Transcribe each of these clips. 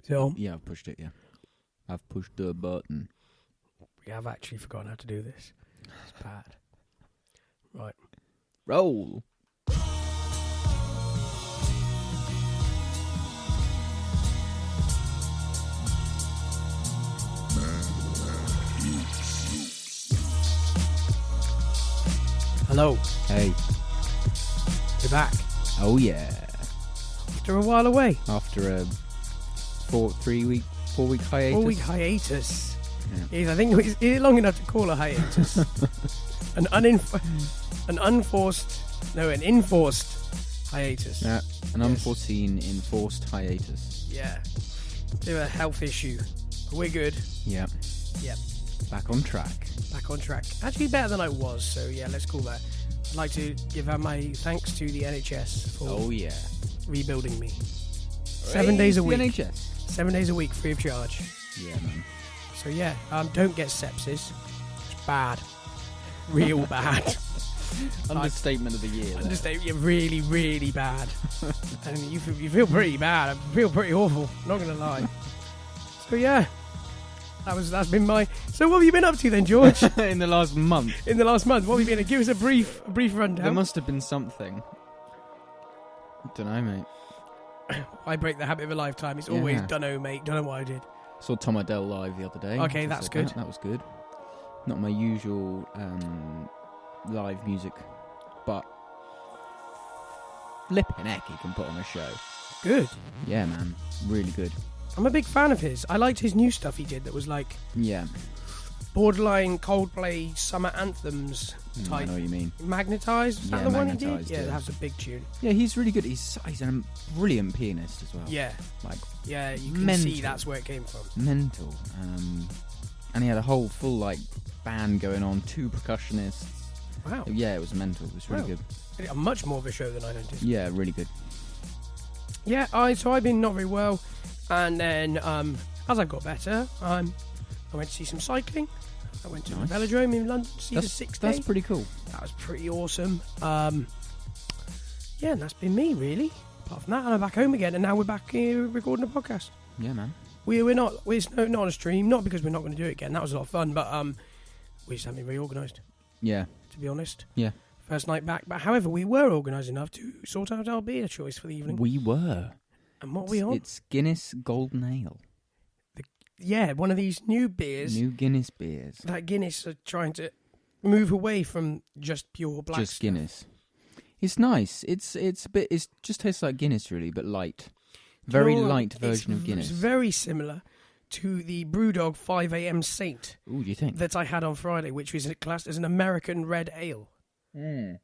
Is it on? Yeah, I've pushed it, yeah. I've pushed the button. We have actually forgotten how to do this. It's bad. Right. Roll. Hello. Hey. You're back. Oh, yeah. After a while away. After a 4-week hiatus. 4-week hiatus. Yeah. Is I think is it long enough to call a hiatus? an enforced hiatus. Yeah, an unforeseen, enforced hiatus. Yeah. Do a health issue. But we're good. Yeah. Yep. Back on track. Back on track. Actually better than I was, so yeah, let's call that. I'd like to give out my thanks to the NHS for rebuilding me. 7 days a week. NHS. 7 days a week, free of charge. Yeah, man. So yeah, don't get sepsis. It's bad. Real bad. Understatement of the year. Understatement, really, really bad. And you feel pretty bad. I feel pretty awful, not going to lie. So yeah, that's been my... So what have you been up to then, George? In the last month. In the last month, what have you been... Give us a brief rundown. There must have been something. Don't know, mate. I break the habit of a lifetime. It's always, dunno, mate. Don't know what I did. Saw Tom Adele live the other day. Okay, that's good. That was good. Not my usual live music, but flipping heck, he can put on a show. Good. Yeah, man. Really good. I'm a big fan of his. I liked his new stuff he did that was like... Yeah. Borderline Coldplay summer anthems type. I know what you mean. Magnetised? Is that the one he did? Magnetised, Yeah, that's a big tune. Yeah, he's really good. He's a brilliant pianist as well. Yeah. Like, yeah, you can mental. see that's where it came from. Mental. And he had a whole full like band going on, 2 percussionists. Wow. Yeah, it was mental. It was really good. Much more of a show than I anticipated. Yeah, really good. Yeah, so I've been not very well, and then as I got better, I went to see some cycling. I went to the velodrome in London to see the 6 day. That's pretty cool. That was pretty awesome. Yeah, and that's been me really. Apart from that, and I'm back home again, and now we're back here recording a podcast. Yeah, man. We're not on a stream, not because we're not going to do it again. That was a lot of fun, but we just haven't been very organised. Yeah. To be honest. Yeah. First night back, but however, we were organised enough to sort out our beer choice for the evening. We were. And what we on? It's Guinness Golden Ale. Yeah, one of these new beers. New Guinness beers. That Guinness are trying to move away from just pure black Just stuff. Guinness. It's nice. It's a bit. It just tastes like Guinness, really, but light. Very light version of Guinness. It's very similar to the Brewdog 5 AM Saint. Ooh, do you think? That I had on Friday, which was classed as an American red ale. Mm.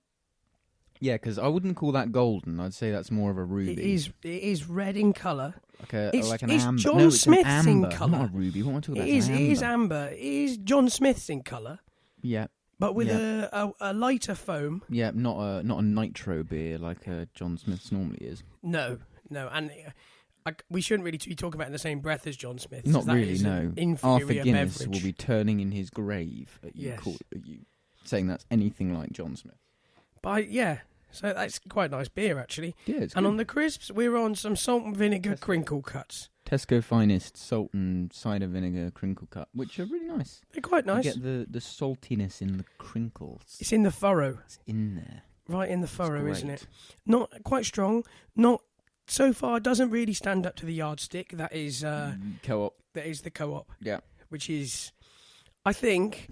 Yeah, because I wouldn't call that golden. I'd say that's more of a ruby. It is red in colour. Like an amber. John no, it's Smith's an amber, in colour. not a ruby. What am I talking about? It is amber. It is John Smith's in colour. Yeah. But with a lighter foam. Yeah, not a nitro beer like John Smith's normally is. No, and we shouldn't really be talking about it in the same breath as John Smith. Not really, no. Arthur Guinness beverage. will be turning in his grave at you, at you saying that's anything like John Smith. But so that's quite a nice beer actually. Yeah, it's and good. on the crisps, we're on some salt and vinegar crinkle cuts. Tesco Finest salt and cider vinegar crinkle cut, which are really nice. They're quite nice. You get the saltiness in the crinkles. It's in the furrow. It's in there. Right in the furrow, isn't it? Not quite strong. Not so far. Doesn't really stand up to the yardstick. That is Co-op. That is the co-op. Yeah. Which is, I think,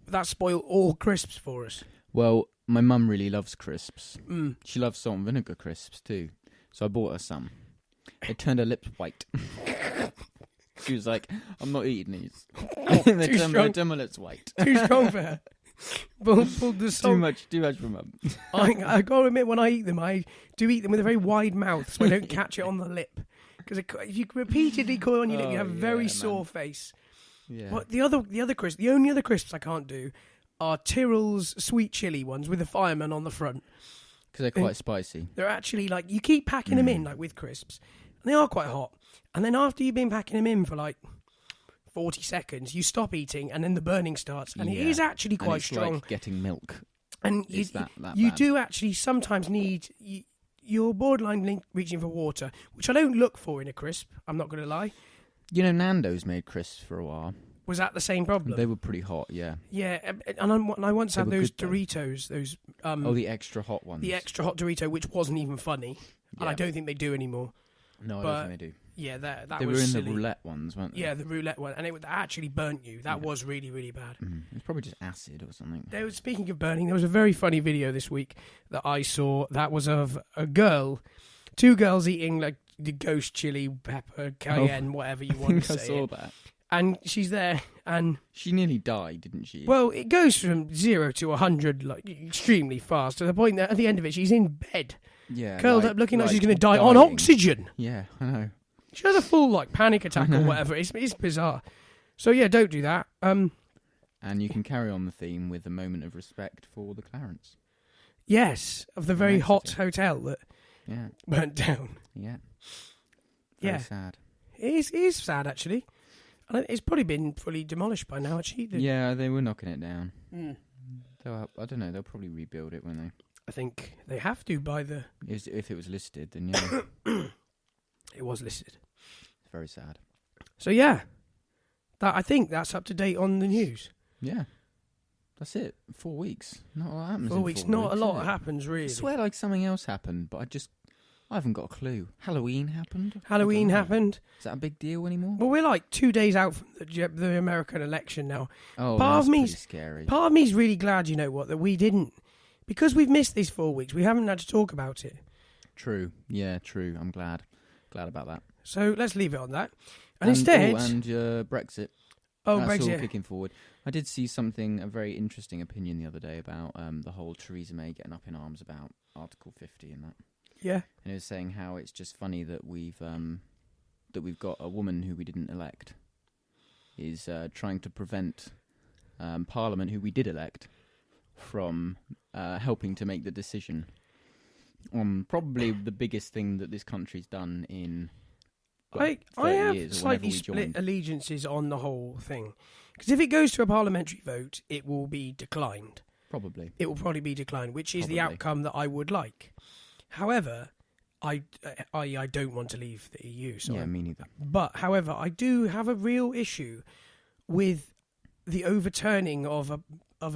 that spoiled all crisps for us. Well, my mum really loves crisps. Mm. She loves salt and vinegar crisps too. So I bought her some. It turned her lips white. She was like, I'm not eating these. They turned my lips white. Too strong for her. Pulled the salt. Too much for mum. I got to admit, when I eat them, I do eat them with a very wide mouth so I don't catch it on the lip. Because if you repeatedly call on your lip, you have a very sore face. Yeah. But the only other crisps I can't do are Tyrrell's sweet chili ones with the fireman on the front. Because they're quite spicy. They're actually like, you keep packing them in like with crisps. And they are quite hot. And then after you've been packing them in for like 40 seconds, you stop eating and then the burning starts. And it is actually quite strong. Like getting milk. And you do actually sometimes need... you're borderline reaching for water, which I don't look for in a crisp. I'm not going to lie. You know, Nando's made crisps for a while. Was that the same problem? They were pretty hot, yeah. Yeah, and I once They had were those good, though. Doritos, those the extra hot ones. the extra hot Dorito, which wasn't even funny, and Yeah. I don't think they do anymore. No, I but- don't think they do. Yeah, that They was were in silly. the roulette ones, weren't they? Yeah, the roulette one, and it actually burnt you. That was really, really bad. It's probably just acid or something. Speaking of burning, there was a very funny video this week that I saw that was of two girls eating like the ghost chili pepper, cayenne, whatever you I want think to I say. saw it. that. And she's there, and She nearly died, didn't she? well, it goes from 0 to 100 like extremely fast to the point that at the end of it, she's in bed, yeah, curled up, looking like she's going to die on dying. oxygen. Yeah, I know. She has a full like panic attack or whatever. It's bizarre. So yeah, don't do that. And you can carry on the theme with a moment of respect for the Clarence. Yes, of the very Exeter. hot hotel that Yeah, burnt down. yeah. Yeah. Very sad. It is sad actually. And it's probably been fully demolished by now. Actually, Yeah, they were knocking it down. Mm. I don't know, they'll probably rebuild it, won't they? I think they have to by the. If it was listed, then yeah. It was listed. It's very sad. So yeah, I think that's up to date on the news. Yeah. That's it. 4 weeks. Not a lot happens 4 in weeks, 4 not weeks, a lot is it? happens really. I swear like something else happened, but I haven't got a clue. Halloween happened? Halloween I don't know. happened. Is that a big deal anymore? Well, we're like 2 days out from the American election now. Oh, part that's of pretty me's- scary. Part of me's really glad, you know what, that we didn't. Because we've missed these 4 weeks, we haven't had to talk about it. True. Yeah, true. I'm glad. Glad about that. So let's leave it on that. And instead... Brexit. Oh, That's all Brexit. kicking forward. I did see a very interesting opinion the other day about the whole Theresa May getting up in arms about Article 50 and that. Yeah. And it was saying how it's just funny that we've got a woman who we didn't elect is trying to prevent Parliament, who we did elect, from helping to make the decision on probably the biggest thing that this country's done in I 30 have years or slightly whenever we split joined. allegiances on the whole thing. Because if it goes to a parliamentary vote, it will be declined. Probably. It will probably be declined, which is the Probably. outcome that I would like. However, I don't want to leave the EU. So Yeah, me neither. But, however, I do have a real issue with the overturning of a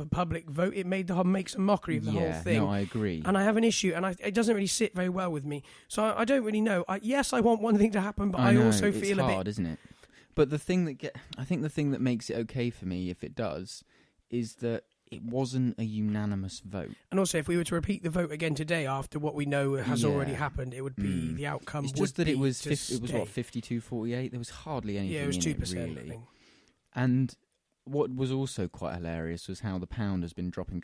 public vote. It makes a mockery of the whole thing. No, I agree. And I have an issue, and it doesn't really sit very well with me. So I don't really know. Yes, I want one thing to happen, but I know, also it's feel hard, a bit... isn't it? But the thing I think the thing that makes it okay for me, if it does, is that it wasn't a unanimous vote. And also, if we were to repeat the vote again today after what we know has already happened, it would be the outcome. It's would just that be it was to 52-48. There was hardly anything. Yeah, it was in 2%. really. I think. And what was also quite hilarious was how the pound has been dropping.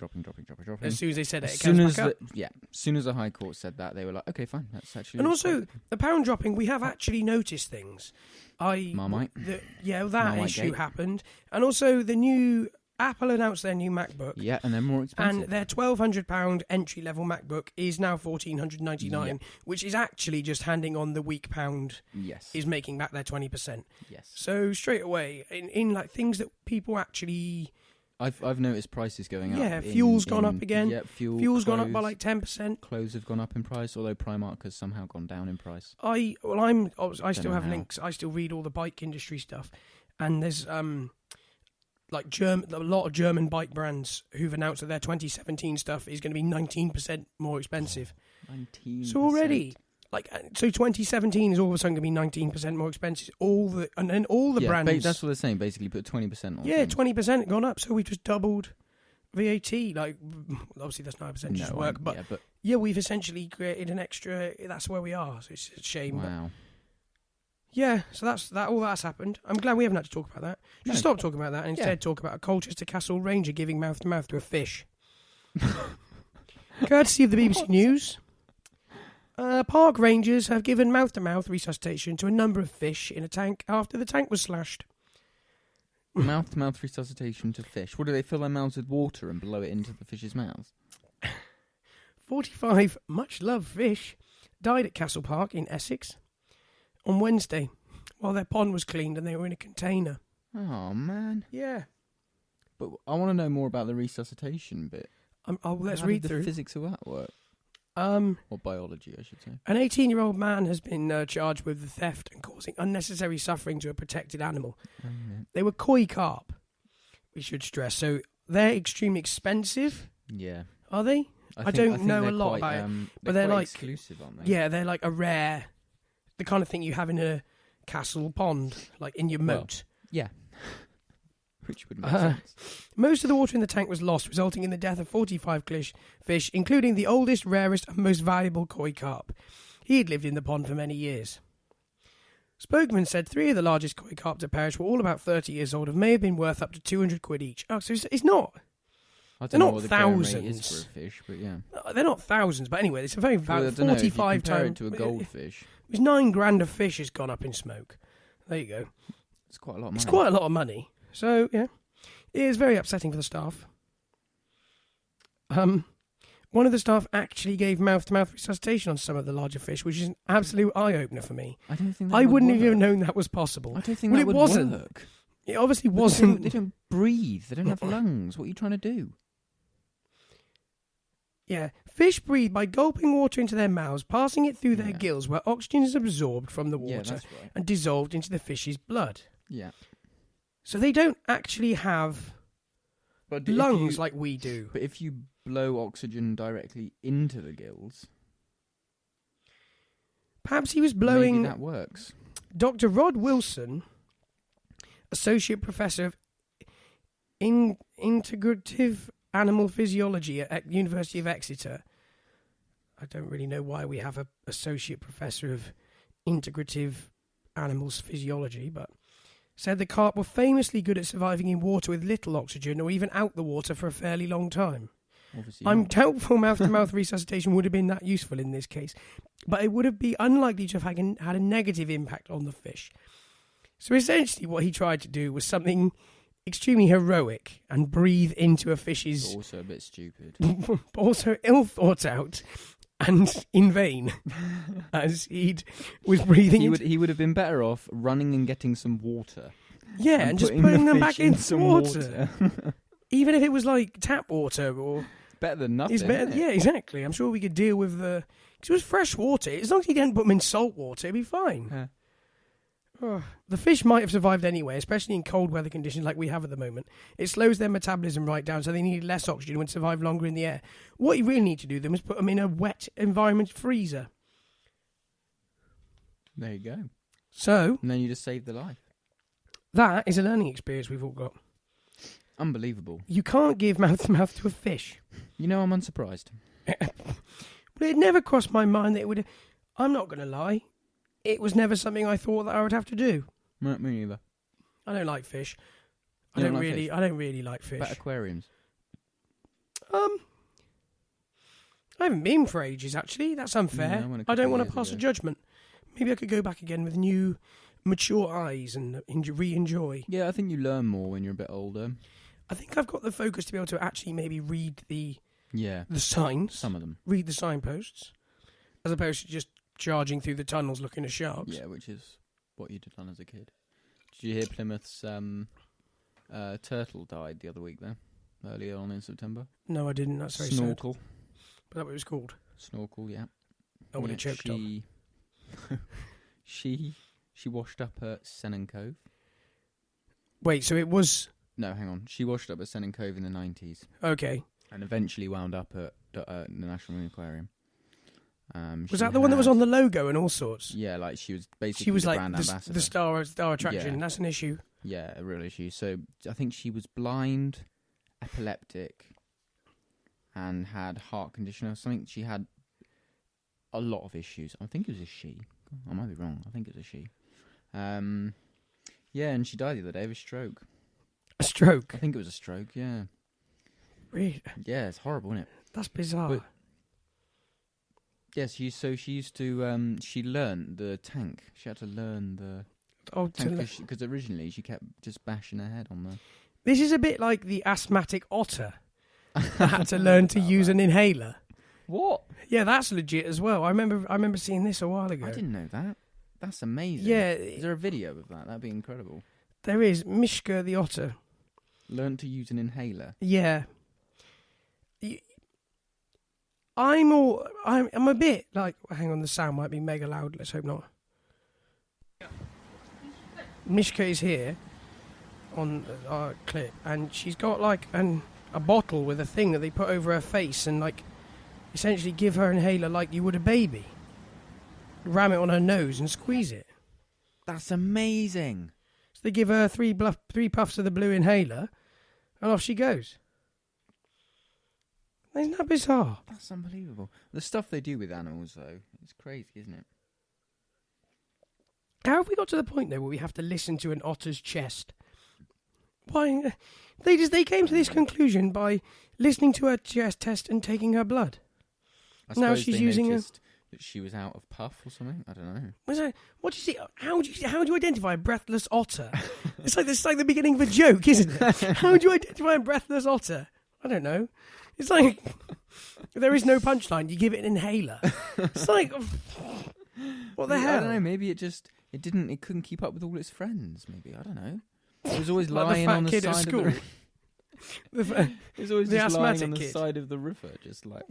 As soon as they said it, As it soon comes as back up. as soon as the High Court said that, they were like, okay, fine, that's actually. And looks also, quite the pound dropping, we have actually noticed things. Marmite. That Marmite issue gate. happened. And also, the new Apple announced their new MacBook. Yeah, and they're more expensive. And their £1,200 entry-level MacBook is now $1,499, Yeah. which is actually just handing on the weak pound Yes. is making back their 20%. Yes. So straight away, in like things that people actually... I've noticed prices going up. Yeah, fuel's gone up again. Yeah, Fuel's gone up by clothes- like 10%. Clothes have gone up in price, although Primark has somehow gone down in price. I still know have how. links. I still read all the bike industry stuff, and there's like a lot of German bike brands who've announced that their 2017 stuff is going to be 19% more expensive. 19%. So already, so 2017 is all of a sudden going to be 19% more expensive. All the brands. That's what they're saying. Basically, put 20% on. Yeah, things. 20% gone up. So we've just doubled VAT. Like, obviously that's not a percentage No, work, but yeah, but yeah, we've essentially created an extra. That's where we are. So it's a shame. But wow. yeah, so that's that. All that's happened. I'm glad we haven't had to talk about that. Just No. stop talking about that and instead Yeah. talk about a Colchester Castle Ranger giving mouth to mouth to a fish. Courtesy of the BBC News. Park rangers have given mouth-to-mouth resuscitation to a number of fish in a tank after the tank was slashed. Mouth-to-mouth resuscitation to fish. What do they fill their mouths with water and blow it into the fish's mouths? 45 much-loved fish died at Castle Park in Essex on Wednesday while their pond was cleaned and they were in a container. Oh man. Yeah. But I want to know more about the resuscitation bit. Let's How read did through. the physics of that work. Or biology, I should say. An 18-year-old man has been charged with the theft and causing unnecessary suffering to a protected animal. Oh, yeah. They were koi carp, we should stress. So they're extremely expensive. Yeah. Are they? I think don't know they're a lot quite, about it. But they're they're quite like exclusive, aren't they? Yeah, they're like a rare, the kind of thing you have in a castle pond, like in your moat. Yeah. Which would make sense. Most of the water in the tank was lost, resulting in the death of 45 fish, including the oldest, rarest, and most valuable koi carp. He had lived in the pond for many years. Spokesman said 3 of the largest koi carp to perish were all about 30 years old and may have been worth up to 200 quid each. Oh, so it's not. I They're don't know not what the going rate thousands. is for a fish, but yeah. They're not thousands, but anyway, it's a very Well, I valuable don't know, if you 45 compare times. it to a goldfish. It was $9,000 of fish has gone up in smoke. There you go. It's quite a lot of money. It's quite a lot of money. So, yeah. It is very upsetting for the staff. One of the staff actually gave mouth-to-mouth resuscitation on some of the larger fish, which is an absolute eye-opener for me. I don't think that I would wouldn't work. have even known that was possible. I don't think Well, that it would wasn't. work. It obviously But wasn't. They don't breathe. They don't have lungs. What are you trying to do? Yeah. Fish breathe by gulping water into their mouths, passing it through their Yeah. gills where oxygen is absorbed from the Yeah, water that's right. and dissolved into the fish's blood. Yeah. So they don't actually have But lungs like we do. But if you blow oxygen directly into the gills, Perhaps he was blowing... maybe that works. Dr. Rod Wilson, Associate Professor of Integrative Animal Physiology at University of Exeter. I don't really know why we have an Associate Professor of Integrative Animals Physiology, but said the carp were famously good at surviving in water with little oxygen or even out the water for a fairly long time. Obviously I'm not. doubtful mouth-to-mouth resuscitation would have been that useful in this case, but it would have been unlikely to have had a negative impact on the fish. So essentially what he tried to do was something extremely heroic and breathe into a fish's... Also a bit stupid. but also ill thought out and in vain, as he was breathing He would have been better off running and getting some water. Yeah, and just putting the them fish back in some water. Even if it was like tap water or... Better than nothing. It's better, isn't it? yeah, exactly. I'm sure we could deal with the... Because it was fresh water. As long as you didn't put them in salt water, it'd be fine. Yeah. Oh, the fish might have survived anyway, especially in cold weather conditions like we have at the moment. It slows their metabolism right down, so they need less oxygen and survive longer in the air. What you really need to do them is put them in a wet environment freezer. There you go. So, And then you just save the life. that is a learning experience we've all got. Unbelievable. You can't give mouth-to-mouth to a fish. You know, I'm unsurprised. But it never crossed my mind that it would... I'm not going to lie. It was never something I thought that I would have to do. Me neither. I don't like fish. You don't like fish? I don't really like fish. About aquariums. I haven't been for ages, actually. That's unfair. Yeah, I went a I don't couple want of to years pass a ago. judgment. Maybe I could go back again with new, mature eyes and re-enjoy. Yeah, I think you learn more when you're a bit older. I think I've got the focus to be able to actually maybe read the Yeah. signs, Some of them. read the signposts, as opposed to just charging through the tunnels looking at sharks. Yeah, which is what you'd have done as a kid. Did you hear Plymouth's turtle died the other week, though? Earlier on in September? No, I didn't. That's very sad. Snorkel. But that what it was called. Snorkel, yeah. Oh, when it choked on. She washed up at Sennen Cove. Wait, so it was... No, hang on. She washed up at Sennen Cove in the 90s Okay. and eventually wound up at the National Marine Aquarium. Was that the one that was on the logo and all sorts? Yeah, like she was basically She was the like brand ambassador. the star attraction. Yeah. That's an issue. Yeah, a real issue. So I think she was blind, epileptic, and had heart condition or something. She had a lot of issues. I think it was a she. I might be wrong. I think it was a she. Yeah, and she died the other day of a stroke. A stroke. I think it was a stroke, yeah. Really? Yeah, it's horrible, isn't it? That's bizarre. But- Yes, she used to, she learned the tank. She had to learn the tank because originally she kept just bashing her head on the... This is a bit like the asthmatic otter that had to learn to use an inhaler. What? Yeah, that's legit as well. I remember seeing this a while ago. I didn't know that. That's amazing. Yeah. Is there a video of that? That'd be incredible. There is. Mishka the otter. Learn to use an inhaler. Yeah. I'm a bit like, hang on, the sound might be mega loud. Let's hope not. Mishka is here on our clip, and she's got like a bottle with a thing that they put over her face and like essentially give her an inhaler like you would a baby. Ram it on her nose and squeeze it. That's amazing. So they give her three puffs of the blue inhaler, and off she goes. Isn't that bizarre? That's unbelievable. The stuff they do with animals, though, it's crazy, isn't it? How have we got to the point, though, where we have to listen to an otter's chest? Why? They came to this conclusion by listening to her chest test and taking her blood. Now she's using that she was out of puff or something. I don't know. What do you see? How do you identify a breathless otter? It's like the beginning of a joke, isn't it? How do you identify a breathless otter? I don't know. It's like there is no punchline. You give it an inhaler. It's like what the hell? I don't know. Maybe it couldn't keep up with all its friends. Maybe I don't know. It was always like lying the fat on the kid side at school. of the. It was always the just lying on the kid. side of the river, just like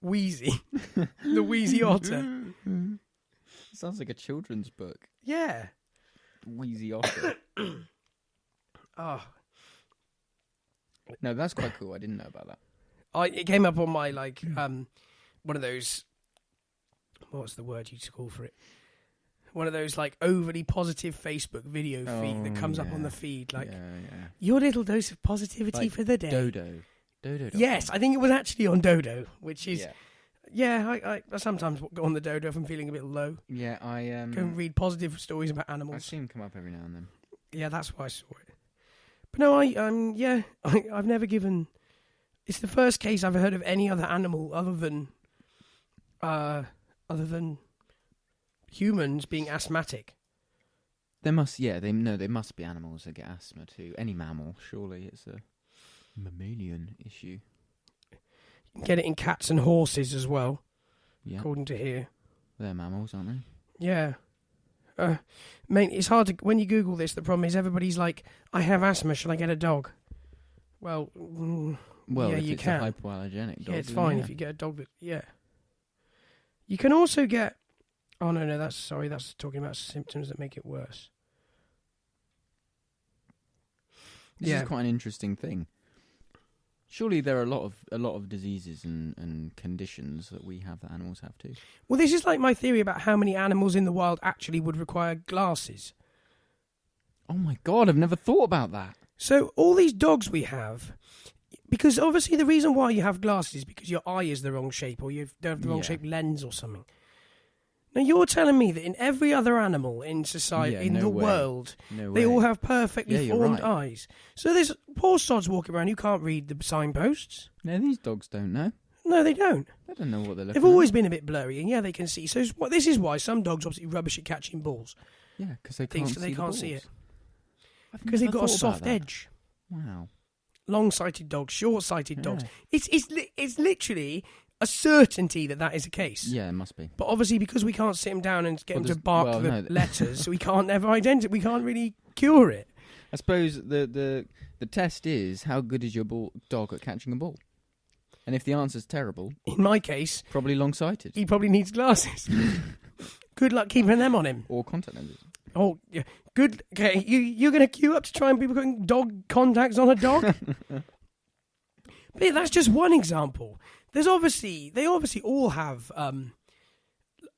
wheezy, the wheezy otter. Sounds like a children's book. Yeah, Wheezy otter. Oh. No, that's quite cool. I didn't know about that. It came up on my one of those. What's the word you'd call for it? One of those like overly positive Facebook video feed that comes up on the feed, like your little dose of positivity like for the day. Dodo. Yes, I think it was actually on Dodo, which is I sometimes go on the Dodo if I'm feeling a bit low. Yeah, I go and read positive stories about animals. I see them come up every now and then. Yeah, that's why I saw it. But no, I've never given. It's the first case I've heard of any other animal other than humans being asthmatic. There must be animals that get asthma too. Any mammal, surely it's a mammalian issue. You can get it in cats and horses as well, according to here. They're mammals, aren't they? Yeah. Mate, it's hard to... When you Google this, the problem is everybody's like, I have asthma, should I get a dog? Well, if you it's can. a hypoallergenic dog. Yeah, it's fine if you get a dog that... Yeah. You can also get... Oh, no, that's talking about symptoms that make it worse. This is quite an interesting thing. Surely there are a lot of diseases and conditions that we have that animals have too. Well, this is like my theory about how many animals in the wild actually would require glasses. Oh my God, I've never thought about that. So all these dogs we have, because obviously the reason why you have glasses is because your eye is the wrong shape or you have the wrong shaped lens or something. Now you're telling me that in every other animal in society, world, they all have perfectly formed eyes. So there's poor sods walking around who can't read the signposts. No, these dogs don't know. No, they don't. They don't know what they're looking at. They've always been a bit blurry, and they can see. So this is why some dogs obviously rubbish at catching balls. Yeah, because they can't see it. Because they've got a soft edge. Wow. Long-sighted dogs, short-sighted dogs. It's literally a certainty that is the case. Yeah, it must be. But obviously, because we can't sit him down and get him to bark the letters, so we can't ever identify. We can't really cure it. I suppose the test is how good is your dog at catching a ball, and if the answer's terrible, in my case, probably long-sighted. He probably needs glasses. Good luck keeping them on him. Or contact lenses. Oh, yeah. Good. Okay, you're going to queue up to try and be putting dog contacts on a dog. But yeah, that's just one example. They obviously all have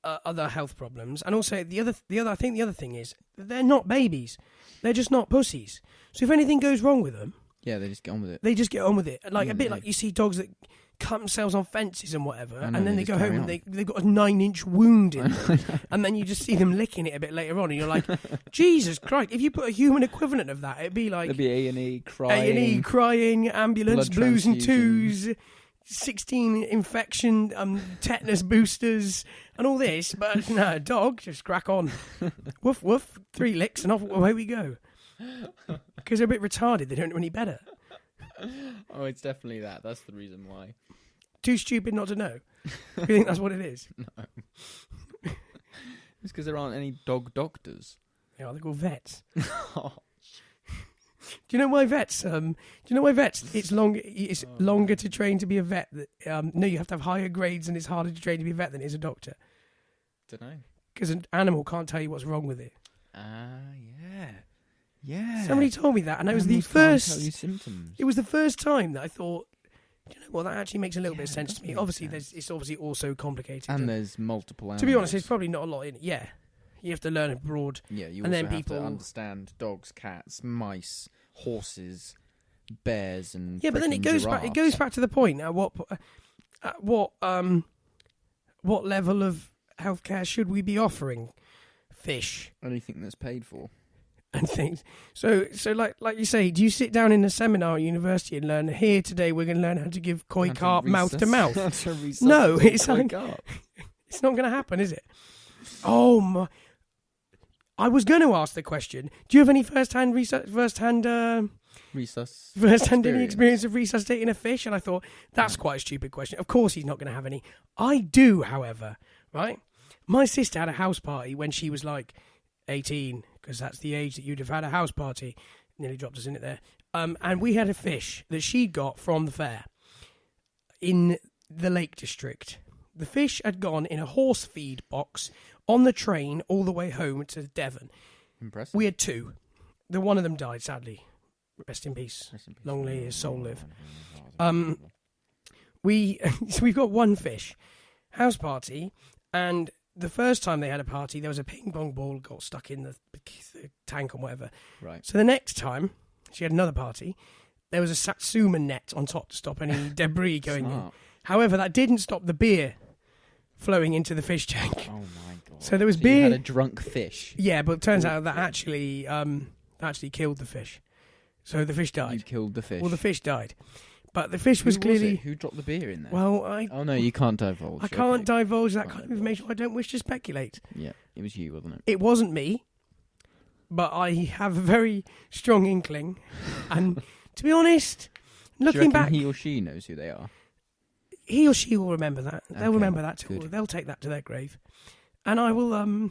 other health problems, and also the other thing is that they're not babies, they're just not pussies. So if anything goes wrong with them, they just get on with it. They just get on with it, like a bit like you see dogs that cut themselves on fences and whatever, and then they go home and they've got a 9-inch wound in them, and then you just see them licking it a bit later on, and you're like, Jesus Christ! If you put a human equivalent of that, it'd be like there'd be A&E crying, ambulance, blues and twos. 16 infection, tetanus boosters, and all this, but no, dog, just crack on. Woof, woof, 3 licks, and away we go. Because they're a bit retarded, they don't know any better. Oh, it's definitely that. That's the reason why. Too stupid not to know. You think that's what it is? No. It's because there aren't any dog doctors. Yeah, they're called vets. Do you know why vets? It's longer to train to be a vet. No, you have to have higher grades, and it's harder to train to be a vet than it is a doctor. Don't know. Because an animal can't tell you what's wrong with it. Yeah. Somebody told me that, and it was the first. Tell you symptoms. It was the first time that I thought, do you know what? That actually makes a little bit of sense to me. Obviously, it's obviously also complicated, and there's multiple animals. To be honest, there's probably not a lot in it. Yeah, you have to learn it broad. Yeah, you and also then have to understand dogs, cats, mice, horses, bears, and but then it goes giraffes. back. It goes back to the point. At what level of healthcare should we be offering fish? Anything that's paid for. And things. So like you say, do you sit down in a seminar at university and learn? Here today, we're going to learn how to give koi carp mouth to mouth. No, it's like it's not going to happen, is it? Oh my! I was going to ask the question. Do you have any first-hand any experience of resuscitating a fish? And I thought that's quite a stupid question. Of course, he's not going to have any. I do, however. Right, my sister had a house party when she was like 18, because that's the age that you'd have had a house party. Nearly dropped us in it there. And we had a fish that she got from the fair in the Lake District. The fish had gone in a horse feed box on the train all the way home to Devon. Impressive. We had two. The one of them died, sadly. Rest in peace. Long may his soul live. We've got one fish. House party, and the first time they had a party, there was a ping pong ball got stuck in the tank or whatever. Right. So the next time she had another party, there was a Satsuma net on top to stop any debris going in. However, that didn't stop the beer flowing into the fish tank. Oh my god! So there was beer. You had a drunk fish. Yeah, but it turns out that actually killed the fish. So the fish died. You killed the fish. Well, the fish died. But the fish was clearly... Who dropped the beer in there? Well, Oh, no, you can't divulge. I can't divulge that kind of information. I don't wish to speculate. Yeah, it was you, wasn't it? It wasn't me, but I have a very strong inkling. And to be honest, looking back... he or she knows who they are? He or she will remember that. They'll remember that too. Good. They'll take that to their grave. And I will...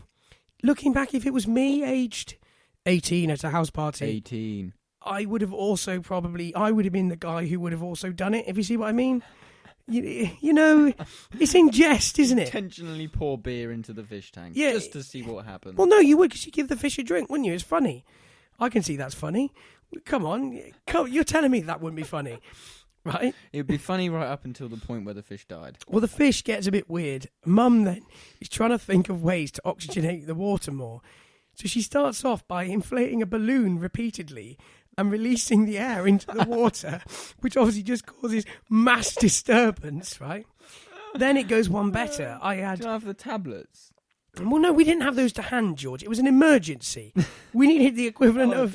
looking back, if it was me, aged 18 at a house party... 18... I would have also I would have been the guy who would have also done it, if you see what I mean. You know, it's in jest, isn't it? Intentionally pour beer into the fish tank, just to see what happens. Well, no, you would, because you give the fish a drink, wouldn't you? It's funny. I can see that's funny. Come on, you're telling me that wouldn't be funny, right? It would be funny right up until the point where the fish died. Well, the fish gets a bit weird. Mum then is trying to think of ways to oxygenate the water more. So she starts off by inflating a balloon repeatedly and releasing the air into the water, which obviously just causes mass disturbance, right? Then it goes one better. Do you have the tablets? Well, no, we didn't have those to hand, George. It was an emergency. We needed the equivalent of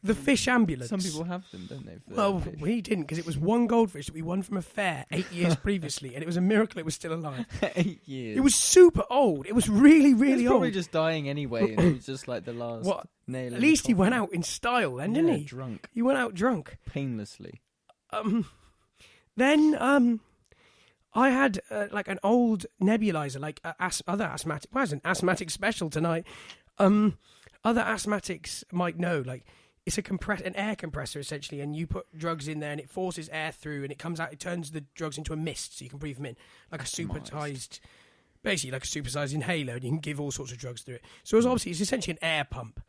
the fish ambulance. Some people have them, don't they? Well, we didn't, because it was one goldfish that we won from a fair 8 years previously, and it was a miracle it was still alive. 8 years. It was super old. It was really, really old. Probably old. just dying anyway, and it was just like the last nail. At least he went out in style then, didn't he? Drunk. He went out drunk. Painlessly. Then I had like an old nebulizer, like other asthmatic. Why is an asthmatic special tonight? Other asthmatics might know, like it's an air compressor essentially, and you put drugs in there, and it forces air through, and it comes out. It turns the drugs into a mist, so you can breathe them in, like a supersized, basically like a supersized inhaler, and you can give all sorts of drugs through it. So it's essentially an air pump.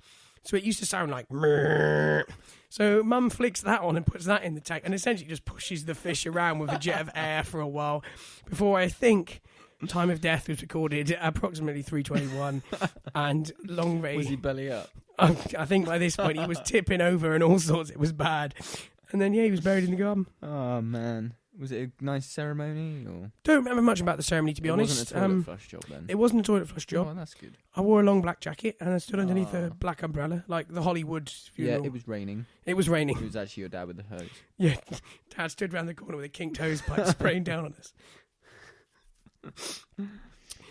So it used to sound like mrrr. So Mum flicks that on and puts that in the tank and essentially just pushes the fish around with a jet of air for a while before I think time of death was recorded at approximately 3:21 and long range. Was he belly up? I think by this point he was tipping over and all sorts. It was bad. And then, he was buried in the garden. Oh, man. Was it a nice ceremony? Or? Don't remember much about the ceremony, to be honest. It wasn't a toilet flush job, then? It wasn't a toilet flush job. Oh, that's good. I wore a long black jacket and I stood underneath a black umbrella, like the Hollywood funeral. Yeah, it was raining. It was raining. It was actually your dad with the hose. Yeah, Dad stood round the corner with a kinked hose pipe spraying down on us.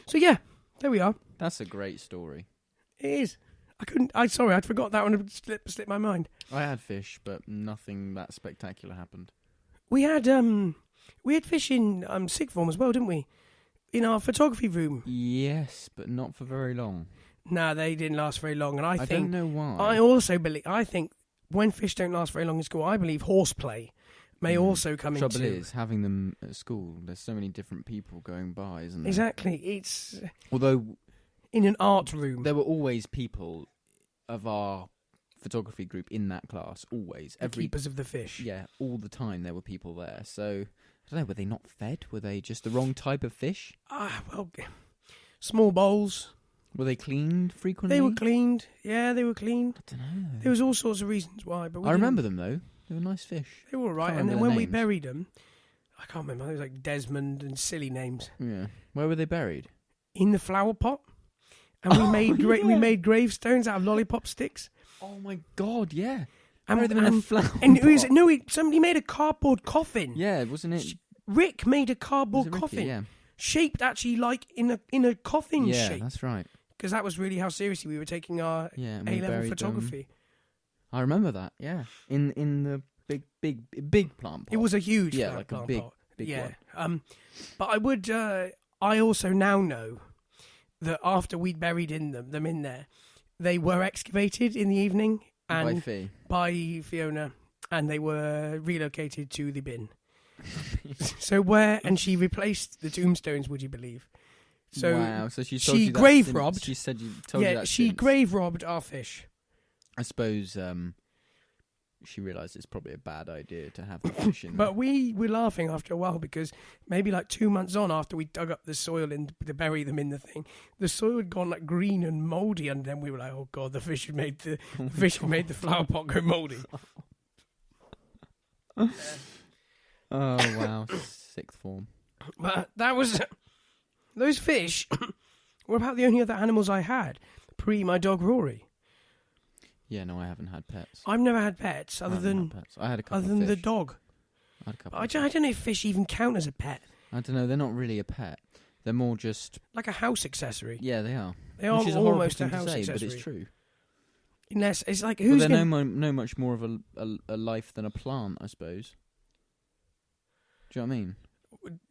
So, yeah, there we are. That's a great story. It is. I'd forgot that one had slipped my mind. I had fish, but nothing that spectacular happened. We had fish in sixth form as well, didn't we? In our photography room. Yes, but not for very long. No, they didn't last very long, and I think don't know why. I also believe. I think when fish don't last very long in school, I believe horseplay may also come into... Trouble is, having them at school, there's so many different people going by, isn't there? Exactly. It's... Although... in an art room. There were always people of our photography group in that class, always. Keepers of the fish. Yeah, all the time there were people there. So, I don't know, were they not fed? Were they just the wrong type of fish? Well, small bowls. Were they cleaned frequently? They were cleaned. Yeah, they were cleaned. I don't know. There was all sorts of reasons why. But I remember them, though. They were nice fish. They were all right. And then when we buried them, I can't remember. It was like Desmond and silly names. Yeah. Where were they buried? In the flower pot. And we made gravestones out of lollipop sticks. Oh my God! Yeah, and them in a flower and pot. Somebody made a cardboard coffin. Yeah, wasn't it? Rick made a cardboard coffin, Ricky, yeah. Shaped actually like in a coffin shape. Yeah, that's right. Because that was really how seriously we were taking our A-level photography. I remember that. Yeah, in the big plant pot. It was a huge like plant a big pot. big one. But I would. I also now know that after we'd buried them in there, they were excavated in the evening and by Fiona, and they were relocated to the bin. And she replaced the tombstones. Would you believe? So wow! So she grave robbed. She said you told you that. Yeah, she grave robbed our fish. I suppose she realised it's probably a bad idea to have the fish in. But we were laughing after a while because maybe like 2 months on, after we dug up the soil and to bury them in the thing, the soil had gone like green and mouldy, and then we were like, "Oh God, the fish had made the flower pot go mouldy." Oh wow, sixth form. But that was those fish were about the only other animals I had pre my dog Rory. Yeah, no, I haven't had pets. I've never had pets other than I had a couple other than of fish. the dog. I had a couple. I don't know if fish even count as a pet. I don't know. They're not really a pet. They're more just like a house accessory. Yeah, they are. They are almost a house accessory, but it's true. Unless it's like who's they're no much more of a life than a plant, I suppose. Do you know what I mean?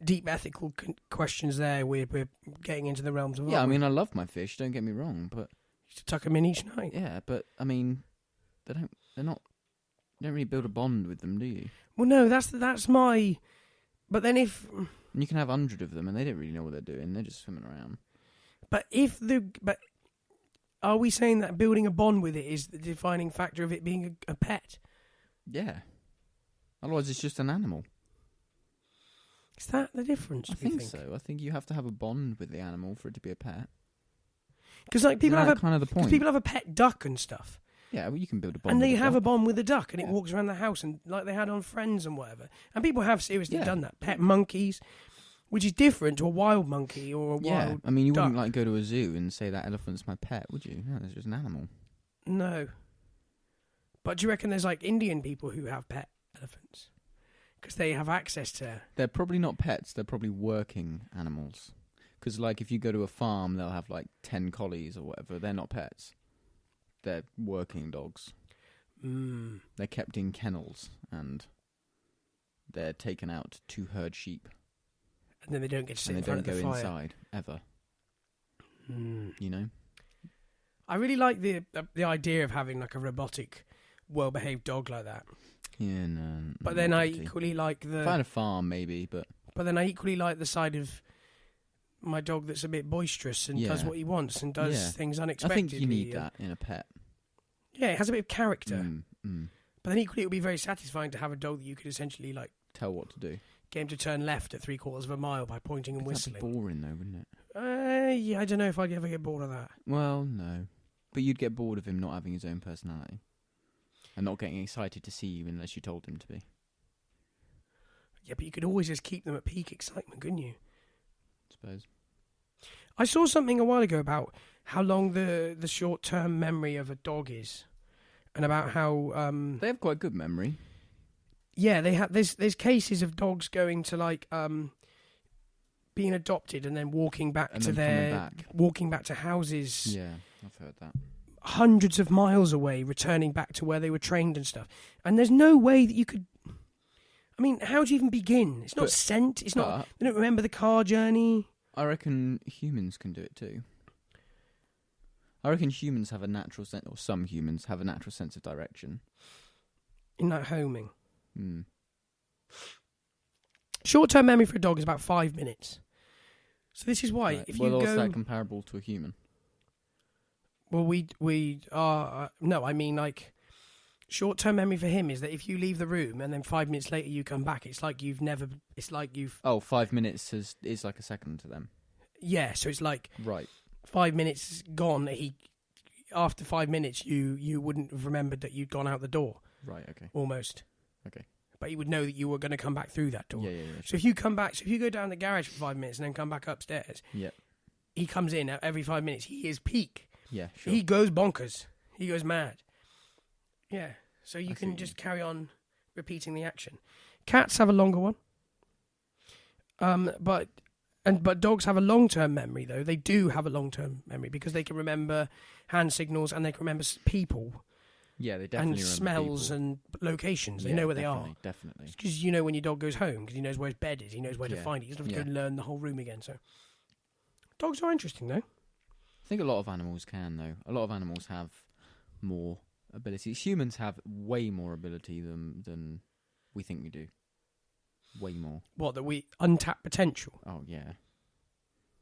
Deep ethical questions there. We're getting into the realms of. Yeah, I mean, I love my fish. Don't get me wrong, but to tuck them in each night. Yeah, but I mean, you don't really build a bond with them, do you? Well, no, that's my. But then if and you can have 100 of them, and they don't really know what they're doing; they're just swimming around. But are we saying that building a bond with it is the defining factor of it being a pet? Yeah. Otherwise, it's just an animal. Is that the difference? I think so. I think you have to have a bond with the animal for it to be a pet. Because like people have kind of the point. People have a pet duck and stuff. Yeah, well, you can build a bond. And they with have a a bond with the duck, and it walks around the house, and like they had on Friends and whatever. And people have seriously done that. Pet monkeys, which is different to a wild monkey or a wild. I mean, you duck. wouldn't like go to a zoo and say that elephant's my pet, would you? No, it's just an animal. No. But do you reckon there's like Indian people who have pet elephants? Because they have access to... They're probably not pets, they're probably working animals. Because, like, if you go to a farm, they'll have, like, 10 collies or whatever. They're not pets. They're working dogs. Mm. They're kept in kennels, and they're taken out to herd sheep. And then they don't get to sit in front of the fire. And they don't go inside, ever. Mm. You know? I really like the idea of having, like, a robotic, well-behaved dog like that. Yeah, no. But then I equally like the... If I had a farm, maybe, but... But then I equally like the side of my dog that's a bit boisterous and does what he wants and does things unexpectedly. I think you need that in a pet. Yeah, it has a bit of character. But then equally it would be very satisfying to have a dog that you could essentially, like... Tell what to do. Get him to turn left at 3/4 of a mile by pointing and whistling. That'd be boring, though, wouldn't it? Yeah, I don't know if I'd ever get bored of that. Well, no. But you'd get bored of him not having his own personality. And not getting excited to see you unless you told him to be. Yeah, but you could always just keep them at peak excitement, couldn't you? I suppose. I saw something a while ago about how long the short-term memory of a dog is. And about how... they have quite good memory. Yeah, they have. There's cases of dogs going to, like, being adopted and then walking back walking back to houses. Yeah, I've heard that. Hundreds of miles away, returning back to where they were trained and stuff. And there's no way that you could... I mean, how do you even begin? It's not scent. It's not... They don't remember the car journey. I reckon humans can do it too. I reckon humans have a natural sense... Or some humans have a natural sense of direction. in that homing. Hmm. Short-term memory for a dog is about 5 minutes. So this is why, Right. if Well, you also go... that comparable to a human? Well, we are... no, I mean, like, short-term memory for him is that if you leave the room and then 5 minutes later you come back, it's like you've never... It's like you've... Oh, 5 minutes is like a second to them. Yeah, so it's like... Right. 5 minutes gone, after 5 minutes, you wouldn't have remembered that you'd gone out the door. Right, okay. Almost. Okay. But you would know that you were going to come back through that door. Yeah. So if you come back, if you go down the garage for 5 minutes and then come back upstairs, he comes in every 5 minutes. He is peak. Yeah, sure. He goes bonkers. He goes mad. Yeah. So you can just carry on repeating the action. Cats have a longer one. But dogs have a long-term memory, though. They do have a long-term memory because they can remember hand signals and they can remember people. Yeah, they definitely and remember smells people. and locations. They know where they are. Definitely. Because you know when your dog goes home, because he knows where his bed is. He knows where to find it. He doesn't have to go and learn the whole room again. So, dogs are interesting, though. I think a lot of animals can, though. A lot of animals have more abilities. Humans have way more ability than we think we do. Way more. What, that we untapped potential? Oh, yeah.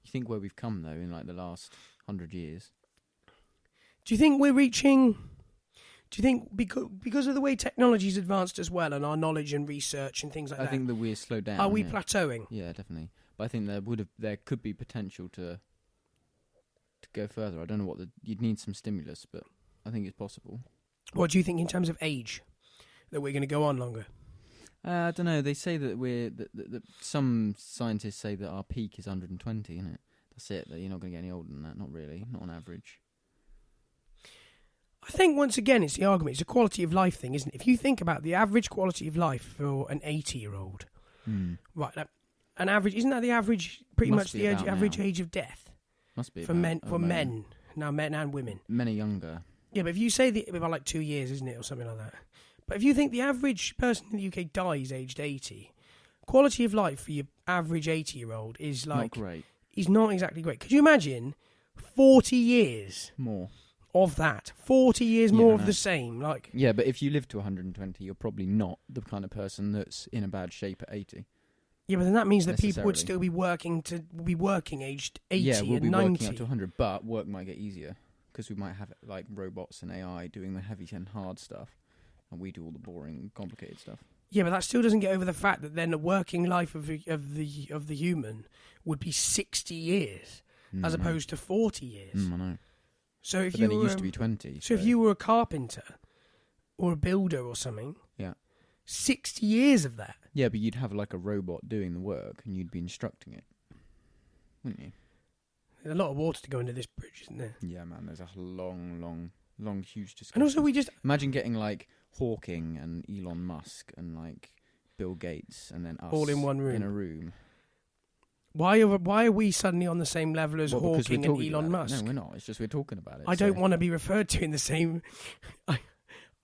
You think where we've come, though, in like the last 100 years. Do you think we're reaching... Do you think because of the way technology's advanced as well and our knowledge and research and things like that... I think that we're slowed down. Are we plateauing? Yeah, definitely. But I think there could be potential to go further. I don't know you'd need some stimulus, but I think it's possible. What do you think in terms of age? That we're going to go on longer? I don't know. They say that that some scientists say that our peak is 120, isn't it? That's it. That you're not going to get any older than that. Not really. Not on average. I think, once again, it's the argument. It's a quality of life thing, isn't it? If you think about the average quality of life for an 80-year-old, right, an average, isn't that the average, pretty much the average age of death? Must be for men, now men and women. Men are younger. Yeah, but if you say about like 2 years, isn't it, or something like that? But if you think the average person in the UK dies aged 80, quality of life for your average 80-year-old is like... Not great. Is not exactly great. Could you imagine 40 years... More. Of that. 40 years more of the same. Yeah, but if you live to 120, you're probably not the kind of person that's in a bad shape at 80. Yeah, but then that means that people would still be working aged 80 and 90. Yeah, we'll be working up to 100, but work might get easier because we might have like robots and AI doing the heavy and hard stuff, and we do all the boring, complicated stuff. Yeah, but that still doesn't get over the fact that then the working life of the human would be 60 years as opposed to 40 years. I know. So if but you then it were, used to be 20. So if you were a carpenter or a builder or something, 60 years of that. Yeah, but you'd have like a robot doing the work and you'd be instructing it, wouldn't you? There's a lot of water to go into this bridge, isn't there? Yeah, man, there's a long, huge discussion. And also we just... Imagine getting like Hawking and Elon Musk and like Bill Gates and then us all in one room. In a room. Why are we suddenly on the same level as Hawking and Elon Musk? No, we're not. It's just we're talking about it. I don't want to be referred to in the same...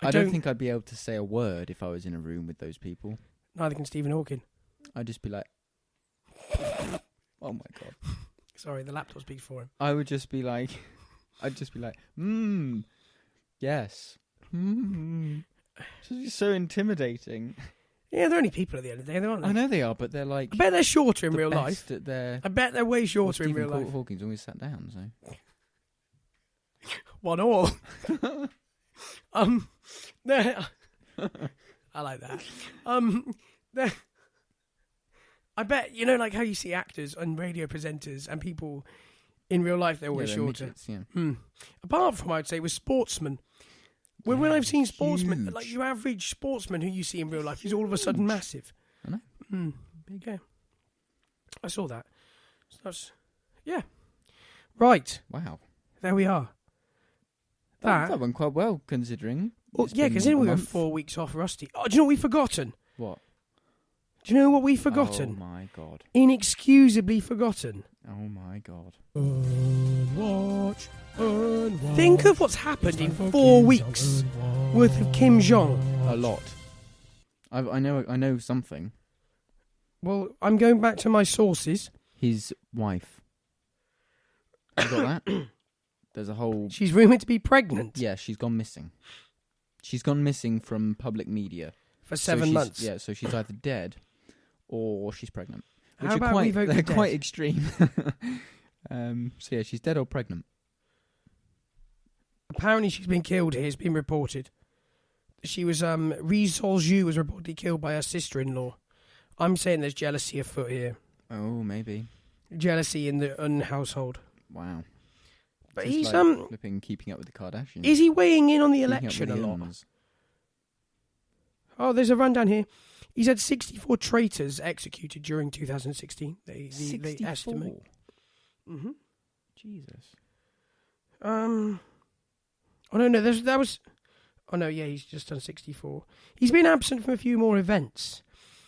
I don't think I'd be able to say a word if I was in a room with those people. Neither can Stephen Hawking. I'd just be like... Oh, my God. Sorry, the laptop speaks for him. I would just be like... Yes. It's just so intimidating. Yeah, they're only people at the end of the day, aren't they? I know they are, but they're like... I bet they're shorter in real life. I bet they're way shorter in real life. Stephen Hawking's always sat down, so... 1-1. I like that. I bet, you know, like how you see actors and radio presenters and people in real life, they're always shorter. Midgets, Apart from, I'd say, with sportsmen. When I've seen sportsmen, huge. like your average sportsman who you see in real life, he's all of a sudden massive. I know. Big. Yeah. I saw that. So that's, yeah. Right. Wow. There we are. That went quite well, considering. Well, yeah, considering we were 4 weeks off Rusty. Oh, do you know what we've forgotten? What? Do you know what we've forgotten? Oh, my God. Inexcusably forgotten. Oh, my God. Unwatch. Think of what's happened in 4 weeks worth of Kim Jong. A lot. I know something. Well, I'm going back to my sources. His wife. You got that? There's a whole... She's rumoured to be pregnant. Yeah, she's gone missing. She's gone missing from public media. For 7 months. Yeah, so she's either dead or she's pregnant. Which How about we vote they're for quite dead? extreme. So yeah, she's dead or pregnant. Apparently she's been killed here. It's been reported. She was, Resus was reportedly killed by her sister-in-law. I'm saying there's jealousy afoot here. Oh, maybe. Jealousy in the Un household. Wow. But Just he's, like flipping keeping up with the Kardashians. is he weighing in on the Keeping up election a with the lot? Uns. Oh, there's a rundown here. He's had 64 traitors executed during 2016. They 64? estimate. Mm-hmm. Jesus. Oh no, that was. Oh no, yeah, he's just done 64. He's been absent from a few more events.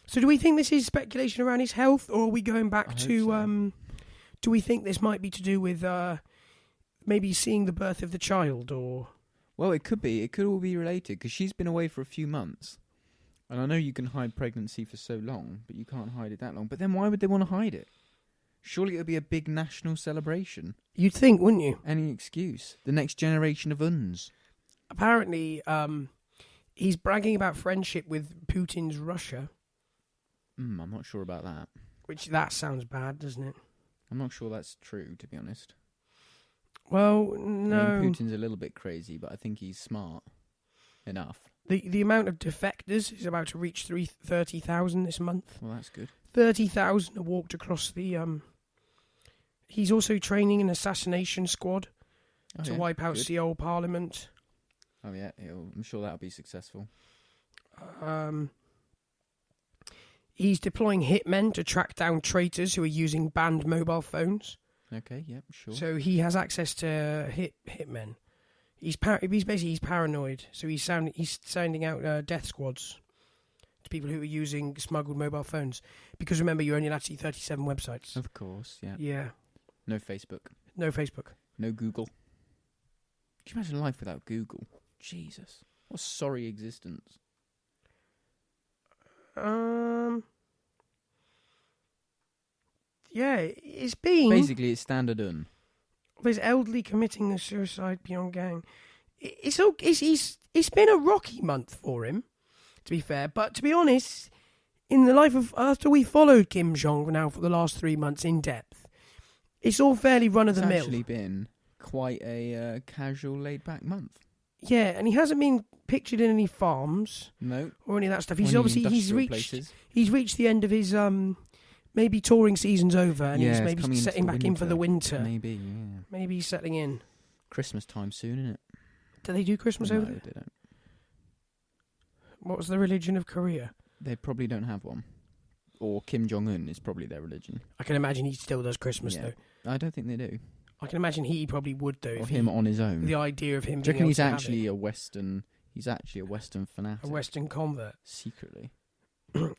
So do we think this is speculation around his health, or are we going back to? So. Do we think this might be to do with maybe seeing the birth of the child, or? Well, it could be. It could all be related because she's been away for a few months, and I know you can hide pregnancy for so long, but you can't hide it that long. But then why would they want to hide it? Surely it would be a big national celebration. You'd think, wouldn't you? Any excuse. The next generation of Uns. Apparently, he's bragging about friendship with Putin's Russia. I'm not sure about that. Which, that sounds bad, doesn't it? I'm not sure that's true, to be honest. Well, I no. mean, Putin's a little bit crazy, but I think he's smart enough. The amount of defectors is about to reach 30,000 this month. Well, that's good. 30,000 have walked across the... He's also training an assassination squad to wipe out good. Seoul Parliament. Oh, yeah, I'm sure that'll be successful. He's deploying hitmen to track down traitors who are using banned mobile phones. Okay, yep, sure. So he has access to hitmen. He's paranoid. So he's sending out death squads to people who are using smuggled mobile phones. Because remember, you're only allowed to see 37 websites. Of course, yeah. Yeah. No Facebook. No Facebook. No Google. Can you imagine life without Google? Jesus. What a sorry existence. Yeah, it's been... Basically, it's standard Un. There's elderly committing a suicide, Pyongyang. It's been a rocky month for him, to be fair. But to be honest, in the life of... After we followed Kim Jong now for the last 3 months in depth, it's all fairly run-of-the-mill. It's actually been quite a casual, laid-back month. Yeah, and he hasn't been pictured in any farms. No. Or any of that stuff. Or He's any obviously... industrial He's reached the end of his... maybe touring season's over and he's maybe setting back in for the winter. Maybe, yeah. Maybe he's settling in. Christmas time soon, isn't it? Do they do Christmas over there? No, they don't. What was the religion of Korea? They probably don't have one. Or Kim Jong-un is probably their religion. I can imagine he still does Christmas, though. I don't think they do. I can imagine he probably would, though. Or him on his own. The idea of him Do you being reckon he's able to actually a Western... He's actually a Western fanatic. a Western convert. Secretly.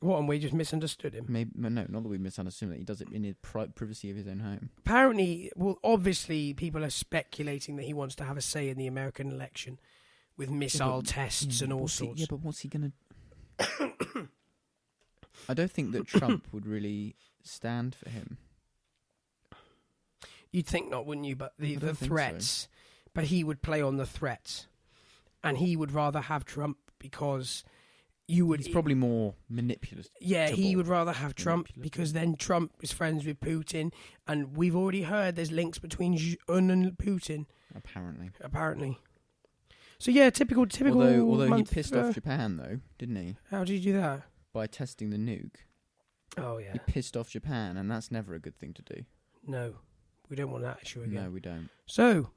What, and we just misunderstood him? Maybe, no, not that we misunderstood him. He does it in the privacy of his own home. Apparently, well, obviously, people are speculating that he wants to have a say in the American election with missile tests and all sorts. Yeah, but what's he going to... I don't think that Trump would really stand for him. You'd think not, wouldn't you? But the think threats. so. But he would play on the threats. And he would rather have Trump because you would... He's probably more manipulative. Yeah, he would rather have Trump because then Trump is friends with Putin. And we've already heard there's links between Un and Putin. Apparently. So yeah, typical Although he month pissed off Japan, though, didn't he? How did he do that? By testing the nuke. Oh, yeah. He pissed off Japan, and that's never a good thing to do. No, we don't want that issue again. No, we don't. So,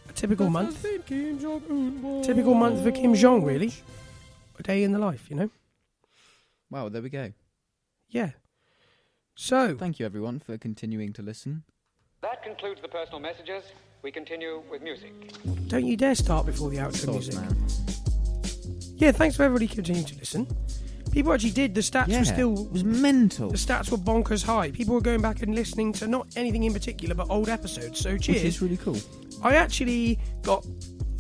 a typical month. Typical month for Kim Jong, really. A day in the life, you know? Wow, there we go. Yeah. So... Thank you, everyone, for continuing to listen. That concludes the personal messages. We continue with music. Don't you dare start before the outro music. Man. Yeah, thanks for everybody continuing to listen. People actually did. The stats were still... It was mental. The stats were bonkers high. People were going back and listening to not anything in particular, but old episodes. So cheers. Which is really cool. I actually got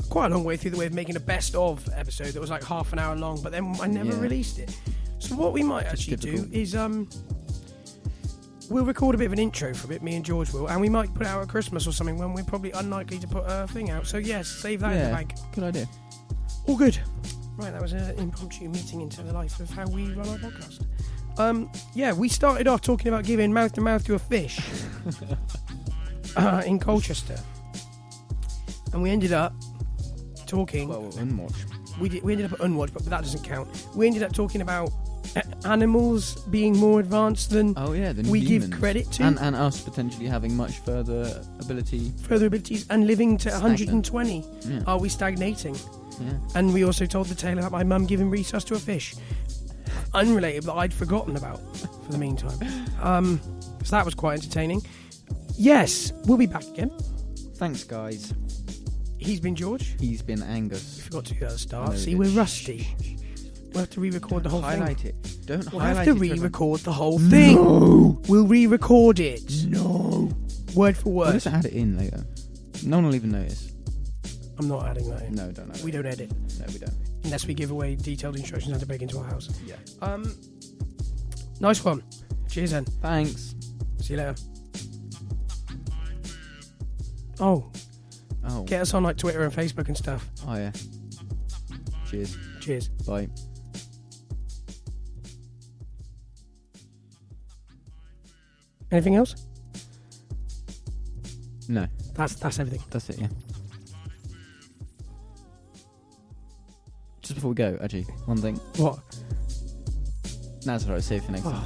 quite a long way through the way of making a best-of episode that was like half an hour long, but then I never released it. So what we might actually do is... we'll record a bit of an intro for it, me and George will, and we might put it out at Christmas or something when we're probably unlikely to put a thing out. So yes, save that in the bank. Good idea. All good. Right, that was an impromptu meeting into the life of how we run our podcast. We started off talking about giving mouth to mouth to a fish in Colchester, and we ended up talking. Well, unwatch. We ended up at unwatch, but that doesn't count. We ended up talking about animals being more advanced than we humans. give credit to, and us potentially having much further abilities, and living to 120. Yeah. Are we stagnating? Yeah. And we also told the tale about my mum giving resus to a fish, unrelated, that I'd forgotten about for the meantime. So that was quite entertaining. Yes, we'll be back again. Thanks, guys. He's been George. He's been Angus. You forgot to do that at the start. See, we're rusty. We'll have to re-record the whole thing. Highlight it. Don't We'll highlight have it. to re-record the whole thing. No. We'll re-record it. No. Word for We'll word. just add it in later. No one will even notice. I'm not adding that in. No, don't add it. We don't edit. No, we don't. Unless we give away detailed instructions on how to break into our house. Yeah. Nice one. Cheers then. Thanks. See you later. Oh. Get us on like Twitter and Facebook and stuff. Oh, yeah. Cheers. Cheers. Bye. Anything else? No. That's everything. That's it, yeah. Just before we go, actually, one thing. What? That's all right, save for next time.